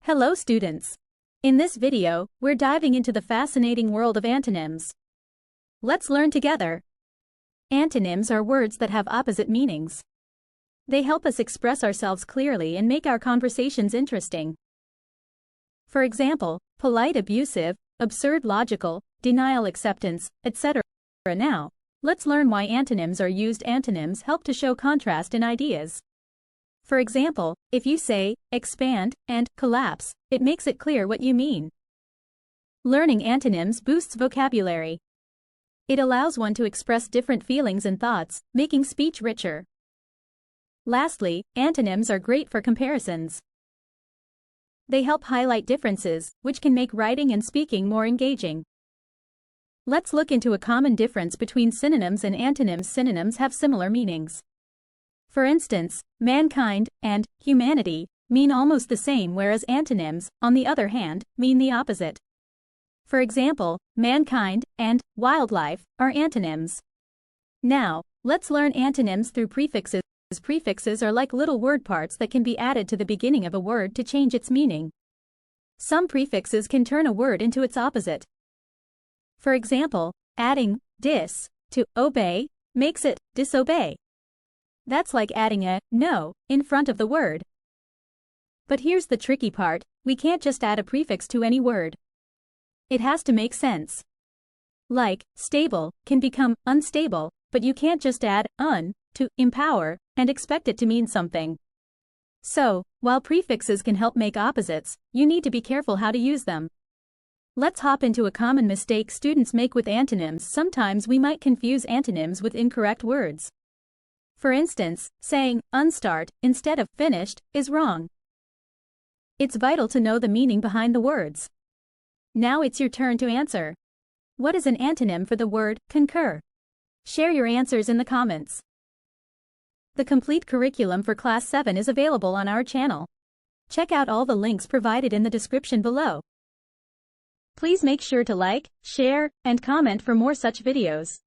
Hello students! In this video, we're diving into the fascinating world of antonyms. Let's learn together. Antonyms are words that have opposite meanings. They help us express ourselves clearly and make our conversations interesting. For example, polite abusive, absurd logical, denial acceptance, etc. Now, let's learn why antonyms are used. Antonyms help to show contrast in ideas. For example, if you say, expand, and collapse, it makes it clear what you mean. Learning antonyms boosts vocabulary. It allows one to express different feelings and thoughts, making speech richer. Lastly, antonyms are great for comparisons. They help highlight differences, which can make writing and speaking more engaging. Let's look into a common difference between synonyms and antonyms. Synonyms have similar meanings. For instance, mankind and humanity mean almost the same, whereas antonyms, on the other hand, mean the opposite. For example, mankind and wildlife are antonyms. Now, let's learn antonyms through prefixes. Prefixes are like little word parts that can be added to the beginning of a word to change its meaning. Some prefixes can turn a word into its opposite. For example, adding dis to obey makes it disobey. That's like adding a no in front of the word. But here's the tricky part: we can't just add a prefix to any word. It has to make sense. Like, stable can become unstable, but you can't just add un to empower and expect it to mean something. So, while prefixes can help make opposites, you need to be careful how to use them. Let's hop into a common mistake students make with antonyms. Sometimes we might confuse antonyms with incorrect words. For instance, saying unstart instead of finished is wrong. It's vital to know the meaning behind the words. Now it's your turn to answer. What is an antonym for the word concur? Share your answers in the comments. The complete curriculum for Class 7 is available on our channel. Check out all the links provided in the description below. Please make sure to like, share, and comment for more such videos.